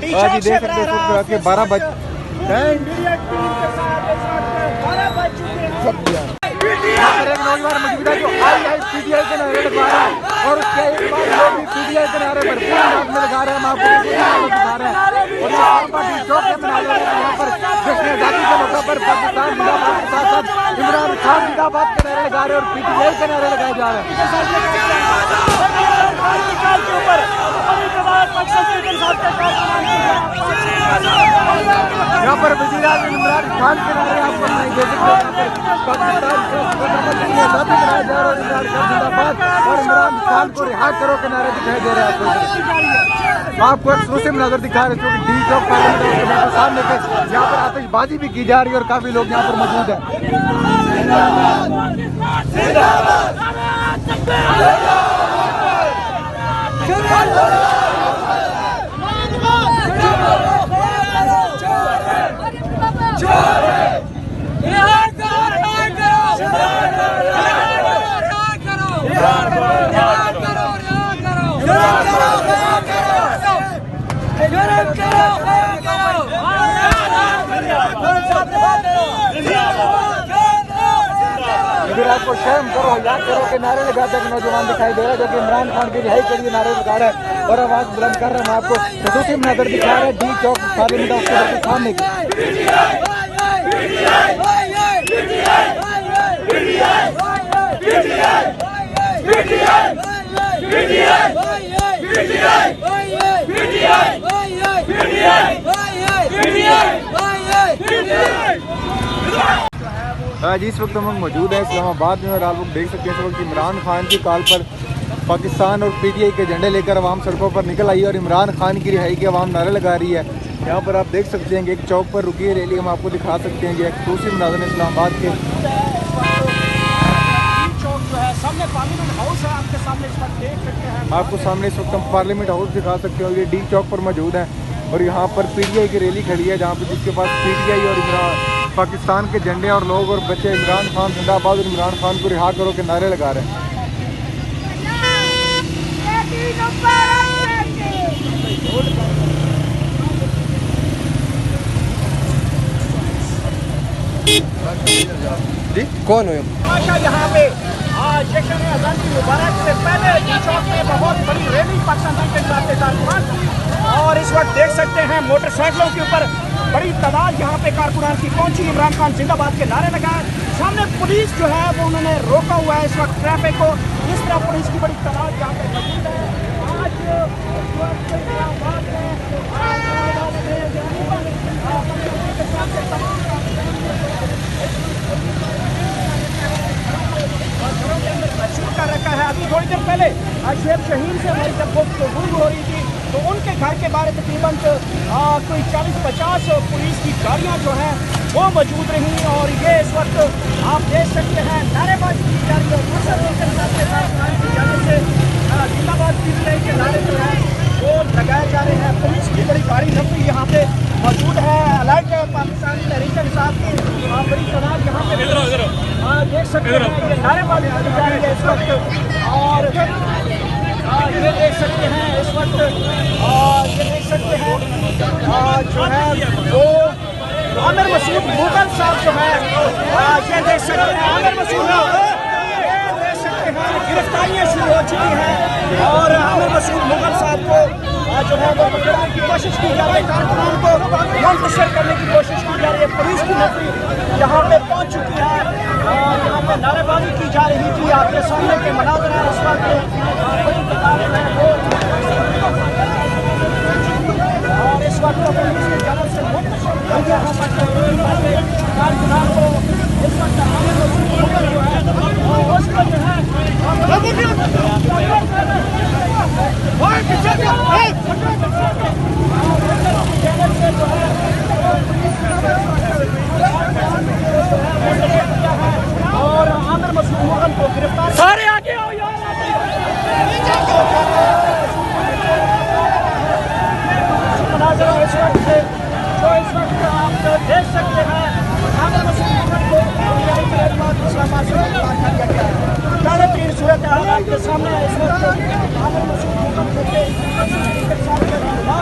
आज ही देख सकते हैं कि 12 बज एक नौजवान मौजूदा जो PTI के नारे लगा रहा है और उसके एक बार लोग भी PTI के नारे भरपूर अंदाज में लगा रहे हैं। हम आपको दिखा रहे हैं और यहाँ पार्टी चौक के मना रहे हैं। यहाँ पर जश्न आजादी के मौके पर पाकिस्तान जिंदाबाद के साथ साथ इमरान खान जिंदाबाद के नारे लगा रहे हैं और PTI के नारे लगाए जा रहे हैं। यहाँ पर वज़ीर आज़म इमरान खान के नारे आपको नहीं दे सकते। पाकिस्तान बनाया जा रहा है इमरान खान जिंदाबाद और इमरान खान को रिहा करो के नारे दिखाई दे रहे हैं आपको एक्सक्लूसिव नजर दिखा रहे हैं क्योंकि डी चौक पार्लियामेंट के सामने पे यहाँ पर आतिशबाजी भी की जा रही है और काफी लोग यहाँ पर मौजूद हैं। आपको शर्म करो याद करो के नारे लगाते हुए नौजवान दिखाई दे रहा है जो कि इमरान खान की रिहाई के लिए नारे लगा रहा है और आवाज बुलंद कर रहे हैं। आपको खसूसी नजर दिखा रहे हैं डी चौक पार्लियामेंट हाउस के सामने की। जिस वक्त हम मौजूद हैं इस्लामाबाद में और आप लोग देख सकते हैं इस वक्त इमरान खान की कॉल पर पाकिस्तान और PTI के झंडे लेकर आवाम सड़कों पर निकल आई है और इमरान खान की रिहाई के आवाम नारे लगा रही है। यहाँ पर आप देख सकते हैं कि एक चौक पर रुकी है रैली, हम आपको दिखा सकते हैं कि एक्सक्लूसिव नाज़रीन इस्लामाबाद के चौक जो है सामने पार्लियामेंट हाउस है, आपके सामने इस वक्त देख सकते हैं। आपको सामने इस वक्त हम पार्लियामेंट हाउस दिखा सकते हो। ये डी चौक पर मौजूद है और यहाँ पर PTI की रैली खड़ी है जहाँ पर जिसके पास PTI और पाकिस्तान के झंडे और लोग और बच्चे इमरान खान जिंदाबाद और इमरान खान को रिहा करो के नारे लगा रहे हैं। जी कौन हो यहाँ पे जश्न आज़ादी मुबारक से पहले चौक में बहुत बड़ी रैली पाकिस्तान के कारकुनान की और इस वक्त देख सकते हैं मोटरसाइकिलों के ऊपर बड़ी तादाद यहाँ पे कारकुनान की पहुंची, इमरान खान जिंदाबाद के नारे लगाए। सामने पुलिस जो है वो उन्होंने रोका हुआ है इस वक्त ट्रैफिक को। इस तरह पुलिस की बड़ी तादाद यहाँ पे मौजूद है। आज कर रखा है। अभी थोड़ी देर पहले शेख शहीन से हमारी जब गुफ्तगू हो रही थी तो उनके घर के बारे तकरीबन कोई 40-50 पुलिस की गाड़ियां जो हैं वो मौजूद रही और ये इस वक्त आप देख सकते हैं नारेबाजी की जा रही है। जिंदाबाद PTI के नारे जो है वो लगाए जा रहे हैं। पुलिस की बड़ी भारी नफरी यहाँ पे मौजूद है। अलर्ट पाकिस्तान तहरीक इंसाफ की बड़ी तादाद यहाँ पे देख सकते हैं। ये नारेबाजी की जा रही है इस वक्त और ये देख सकते हैं इस वक्त ये देख सकते हैं जो है वो आमिर मसूद मुगल साहब जो है ये देख सकते हैं आमिर मसूद देख सकते हैं गिरफ्तारियाँ शुरू हो चुकी हैं और आमिर मसूद मुगल साहब को जो है वो पकड़ने की कोशिश की जा रही है। कारकुनान को मुंतशिर करने की कोशिश की जा रही है। पुलिस की नफरी यहाँ पे पहुँच चुकी है। यहाँ पे नारेबाजी की जा रही थी। आपके सामने के मनाज़र हैं इस वक्त और इस वक्त पुलिस की जानब से मुंतशिर कारकुनान को इस वक्त जो है उसको जो है और आमिर मसूद मुगल को गिरफ्तार। सारे आगे आओ यार। इस वक्त आप देख सकते हैं आमिर मसूद मुगल को इस्लामाबाद से गिरफ्तार कर लिया गया है। तारीन सूरत हाल आपके सामने है। इस वक्त आमिर मसूद हुकम के साथ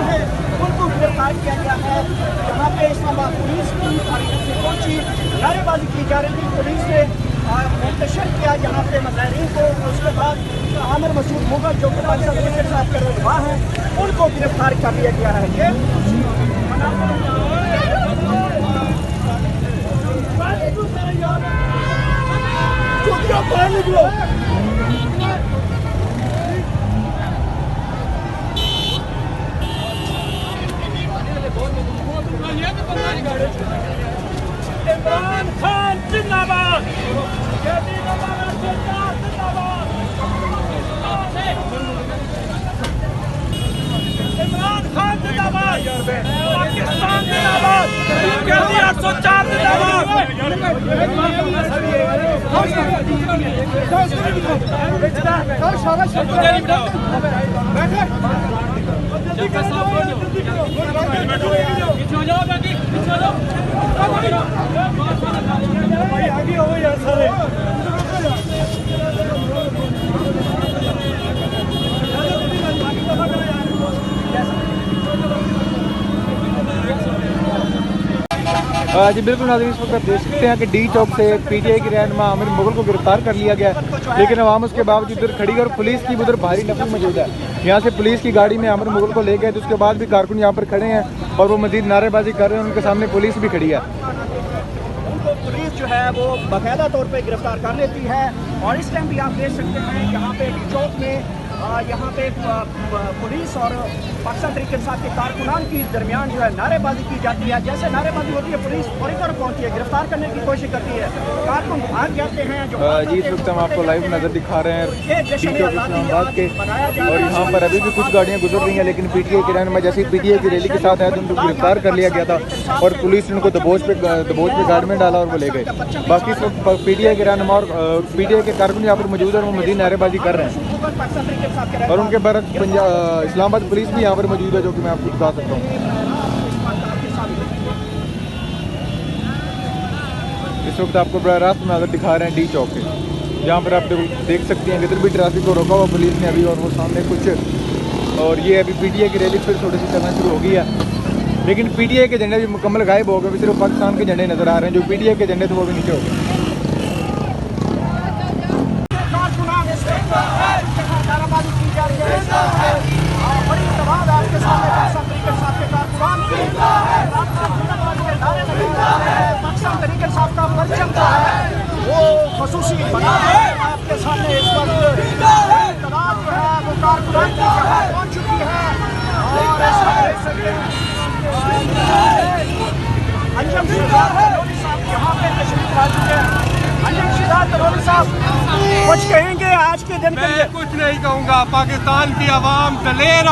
है, उनको गिरफ्तार किया गया है। यहाँ पे इस्लामाबाद पुलिस की पहुंची, नारेबाजी की जा रही थी। पुलिस ने मुंतशिर किया यहाँ पे मज़ाहिरीन को। उसके बाद आमिर मसूद मुगल जो कि पाकिस्तान के साथ कर रहा है, उनको गिरफ्तार कर लिया गया है। ये बाहर निकलो। इमरान खान जिंदाबाद। इमरान खान जिंदाबाद। पाकिस्तान जिंदाबाद। 804 जिंदाबाद। आगे हो यार सारे। जी बिल्कुल नाज़रीन, इस वक्त आप देख सकते हैं कि डी चौक से पीटीआई की रहनुमा आमिर मुगल को गिरफ्तार कर लिया गया, लेकिन अवाम उसके बावजूद उधर खड़ी है और पुलिस की उधर भारी नफरी मौजूद है। यहाँ से पुलिस की गाड़ी में आमिर मुगल को ले गए, तो उसके बाद भी कारकुन यहाँ पर खड़े हैं और वो मजीद नारेबाजी कर रहे हैं। उनके सामने पुलिस भी खड़ी है। उनको पुलिस जो है वो बाकायदा तौर पे गिरफ्तार कर लेती है। और इस टाइम भी आप देख सकते हैं यहाँ पे डी चौक में यहाँ पे पुलिस और पाकिस्तान तहरीक इंसाफ के कारकुनान की दरमियान जो है नारेबाजी की जाती है। जैसे नारेबाजी होती है, पुलिस फौरी तौर पर पहुंचती है, गिरफ्तार करने की कोशिश करती है। कारकुन भाग जाते हैं। जो जी इस वक्त हम आपको लाइव नज़र दिखा रहे हैं डी चौक इस्लामाबाद के, और यहाँ पर अभी भी कुछ गाड़ियाँ गुजर रही हैं, लेकिन पीटीआई के रहनुमा जैसे ही पीटीआई की रैली के साथ आए तो उनको गिरफ्तार कर लिया गया था और पुलिस ने उनको दबोच पे गाड़ी में डाला और वो ले गए। बाकी इस वक्त पीटीआई के रहनुमा और पीटीआई के कारकुन यहाँ पर मौजूद है और वो मजीद नारेबाजी कर रहे हैं। और उनके बरक इस्लामाबाद पुलिस भी यहाँ पर मौजूद है, जो कि मैं आपको बता सकता हूँ। इस वक्त आपको बड़ा रास्त नज़र दिखा रहे हैं डी चौक के, जहाँ पर आप देख सकते हैं इधर भी ट्रैफिक को रोका हुआ पुलिस ने अभी, और वो सामने कुछ, और ये अभी पीटीआई की रैली फिर थोड़ी सी चलना शुरू हो गई है, लेकिन पीटीआई के झंडे भी मुकम्मल गायब हो गए। सिर्फ पाकिस्तान के झंडे नज़र आ रहे हैं। जो पीटीआई के झंडे थे वो भी नीचे हो गए। बड़ी तबाद आपके सामने पाकिस्तान तहरीक इंसाफ के कारकुनान की पाकिस्तान तहरीक इंसाफ का परचम जो है वो खसूसी बना है आपके सामने। इस वक्त तबाद जो है वो कारकुनान की जगह पहुंच चुकी है। और अंजम शिदात तरोरी साहब यहाँ पे तशरीफ ला चुके हैं। अंजम शिदात तरोरी साहब कुछ कहेंगे आज के दिन के लिए? कुछ नहीं कहूँगा। पाकिस्तान की आवाम दलेर